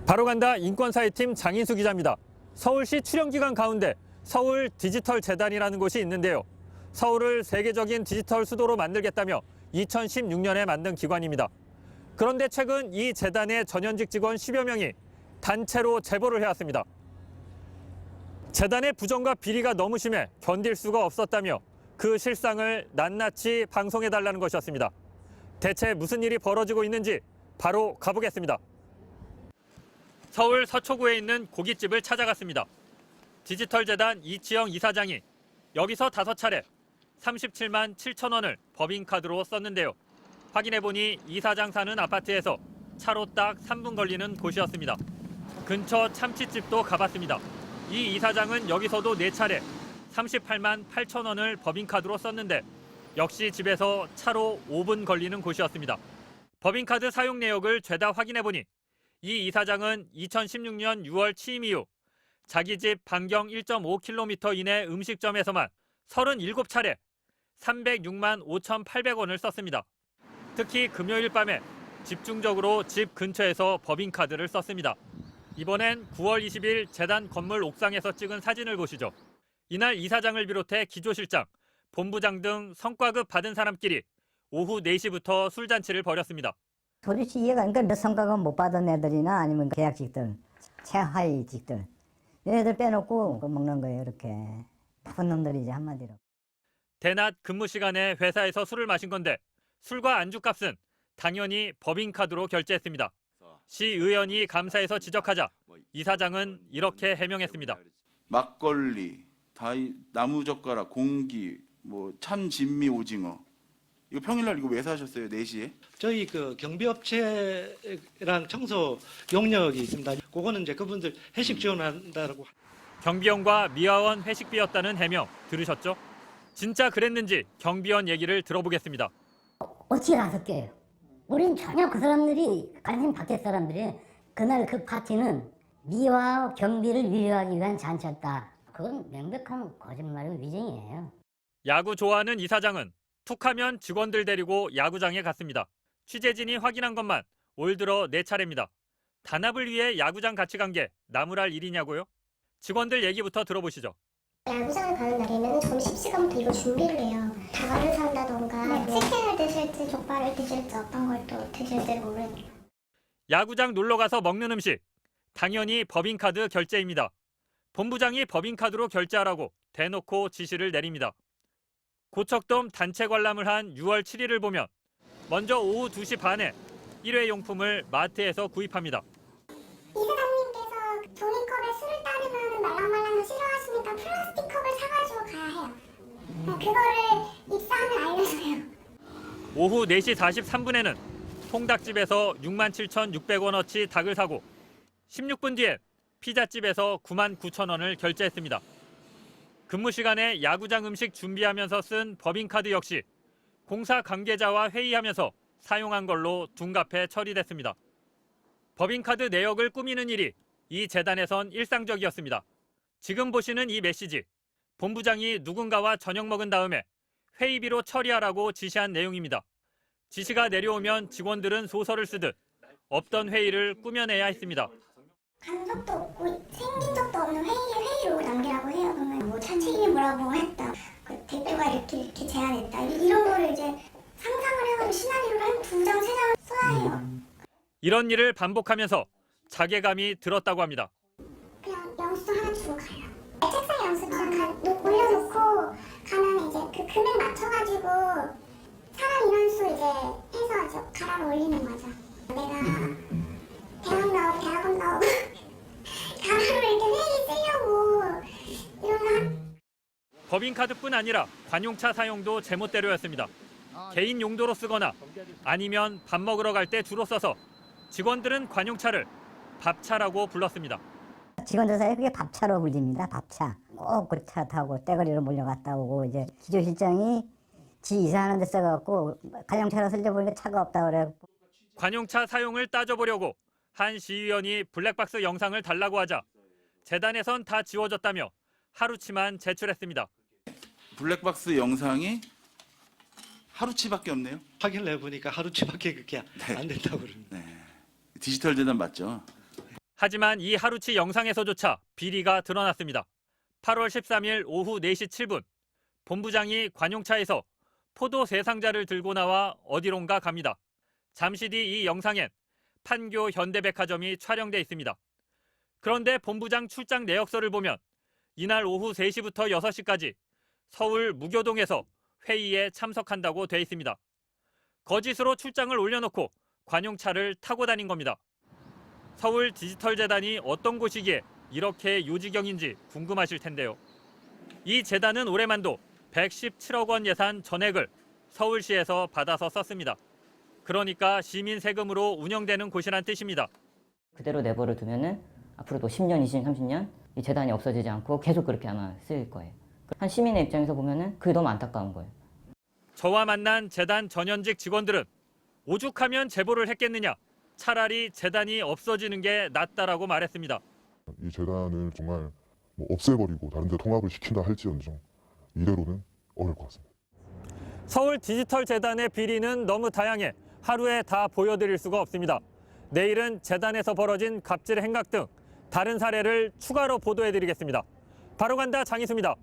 바로 간다 인권사회팀 장인수 기자입니다. 서울시 출연기관 가운데 서울 디지털 재단이라는 곳이 있는데요. 서울을 세계적인 디지털 수도로 만들겠다며 2016년에 만든 기관입니다. 그런데 최근 이 재단의 전현직 직원 10여 명이 단체로 제보를 해왔습니다. 재단의 부정과 비리가 너무 심해 견딜 수가 없었다며 그 실상을 낱낱이 방송해달라는 것이었습니다. 대체 무슨 일이 벌어지고 있는지 바로 가보겠습니다. 서울 서초구에 있는 고깃집을 찾아갔습니다. 디지털 재단 이치영 이사장이 여기서 5차례 37만 7천 원을 법인카드로 썼는데요. 확인해보니 이사장 사는 아파트에서 차로 딱 3분 걸리는 곳이었습니다. 근처 참치집도 가봤습니다. 이 이사장은 여기서도 4차례 38만 8천 원을 법인카드로 썼는데 역시 집에서 차로 5분 걸리는 곳이었습니다. 법인카드 사용 내역을 죄다 확인해보니 이 이사장은 2016년 6월 취임 이후 자기 집 반경 1.5km 이내 음식점에서만 37차례 306만 5,800원을 썼습니다. 특히 금요일 밤에 집중적으로 집 근처에서 법인카드를 썼습니다. 이번엔 9월 20일 재단 건물 옥상에서 찍은 사진을 보시죠. 이날 이사장을 비롯해 기조실장, 본부장 등 성과급 받은 사람끼리 오후 4시부터 술잔치를 벌였습니다. 도대체 이해가 안 가니까 성과급 못 받은 애들이나 아니면 계약직들, 최하위직들 얘네들 빼놓고 먹는 거예요. 이렇게 나쁜 놈들이지 한마디로. 대낮 근무 시간에 회사에서 술을 마신 건데 술과 안주값은 당연히 법인카드로 결제했습니다. 시의원이 감사해서 지적하자 이사장은 이렇게 해명했습니다. 막걸리, 나무젓가락, 공기, 참진미 오징어. 이거 평일날 이거 왜 사셨어요? 4시에? 저희 그 경비업체랑 청소 용역이 있습니다. 그거는 이제 그분들 회식 지원한다라고. 경비원과 미화원 회식비였다는 해명 들으셨죠? 진짜 그랬는지 경비원 얘기를 들어보겠습니다. 어떻게 가서 껴요? 우린 전혀 그 사람들이 관심 밖의 사람들이 그날 그 파티는 미화 경비를 위로하기 위한 잔치였다. 그건 명백한 거짓말이고 위증이에요. 야구 좋아하는 이사장은 툭하면 직원들 데리고 야구장에 갔습니다. 취재진이 확인한 것만 올 들어 4차례입니다. 단합을 위해 야구장 같이 간 게 나무랄 일이냐고요? 직원들 얘기부터 들어보시죠. 야구장을 가는 날이면 점심시간부터 이거 준비를 해요. 다과를 산다던가 치킨을 드실지 족발을 드실지 어떤 걸 또 드실지 모르니까. 야구장 놀러가서 먹는 음식, 당연히 법인카드 결제입니다. 본부장이 법인카드로 결제하라고 대놓고 지시를 내립니다. 고척돔 단체 관람을 한 6월 7일을 보면 먼저 오후 2시 반에 일회용품을 마트에서 구입합니다. 이사장님께서 종이컵에 술을 따르면 말랑말랑한 싫어하시니까 플라스틱 컵을 사가지고 가야 해요. 그거를 입사하면 알려줘요. 오후 4시 43분에는 통닭집에서 67,600원어치 닭을 사고 16분 뒤엔 피자집에서 99,000원을 결제했습니다. 근무 시간에 야구장 음식 준비하면서 쓴 법인카드 역시 공사 관계자와 회의하면서 사용한 걸로 둔갑해 처리됐습니다. 법인카드 내역을 꾸미는 일이 이 재단에선 일상적이었습니다. 지금 보시는 이 메시지, 본부장이 누군가와 저녁 먹은 다음에 회의비로 처리하라고 지시한 내용입니다. 지시가 내려오면 직원들은 소설을 쓰듯 없던 회의를 꾸며내야 했습니다. 간 적도 없고 생긴 적도 없는 회의로 남기라고 해요. 그러면 차책임이 뭐라고 했다. 그 대표가 이렇게 제안했다. 이런 거를 이제 상상을 해가지고 시나리오를 한 2장, 3장을 써야 해요. 이런 일을 반복하면서 자괴감이 들었다고 합니다. 그냥 영수증 하나 주고 가요. 책상에 영수증 올려놓고 가면 이제 그 금액 맞춰가지고 사람 인원수 이제 해서 가라로 올리는 거죠. 내가 대학원 나오고 가라로 이렇게 회의 쓰려고 이러면. 법인카드뿐 아니라 관용차 사용도 제멋대로였습니다. 개인 용도로 쓰거나 아니면 밥 먹으러 갈 때 주로 써서 직원들은 관용차를 밥차라고 불렀습니다. 직원들 사이에 그게 밥차로 불립니다. 밥차. 꼭 그 차 타고 떼거리로 몰려갔다 오고 이제 기조실장이 지 이사하는 데 써갖고 관용차로 쓰려고 보니까 차가 없다 그래. 관용차 사용을 따져보려고 한 시의원이 블랙박스 영상을 달라고 하자 재단에선 다 지워졌다며 하루치만 제출했습니다. 블랙박스 영상이 하루치밖에 없네요. 확인을 해보니까 하루치밖에 그게 안 된다고 그럽니다. 네. 디지털 재단 맞죠? 하지만 이 하루치 영상에서조차 비리가 드러났습니다. 8월 13일 오후 4시 7분 본부장이 관용차에서 포도 3상자를 들고 나와 어디론가 갑니다. 잠시 뒤 이 영상엔 판교 현대백화점이 촬영돼 있습니다. 그런데 본부장 출장 내역서를 보면 이날 오후 3시부터 6시까지 서울 무교동에서 회의에 참석한다고 돼 있습니다. 거짓으로 출장을 올려놓고 관용차를 타고 다닌 겁니다. 서울 디지털재단이 어떤 곳이기에 이렇게 요지경인지 궁금하실 텐데요. 이 재단은 올해만도 117억 원 예산 전액을 서울시에서 받아서 썼습니다. 그러니까 시민 세금으로 운영되는 곳이란 뜻입니다. 그대로 내버려 두면은 앞으로도 10년, 20년, 30년 이 재단이 없어지지 않고 계속 그렇게 아마 쓰일 거예요. 한 시민의 입장에서 보면은 그게 너무 안타까운 거예요. 저와 만난 재단 전현직 직원들은 오죽하면 제보를 했겠느냐, 차라리 재단이 없어지는 게 낫다라고 말했습니다. 이 재단을 정말 뭐 없애버리고 다른 데 통합을 시킨다 할지언정 이대로는 어려울 것 같습니다. 서울 디지털재단의 비리는 너무 다양해 하루에 다 보여드릴 수가 없습니다. 내일은 재단에서 벌어진 갑질 행각 등 다른 사례를 추가로 보도해드리겠습니다. 바로 간다 장희수입니다.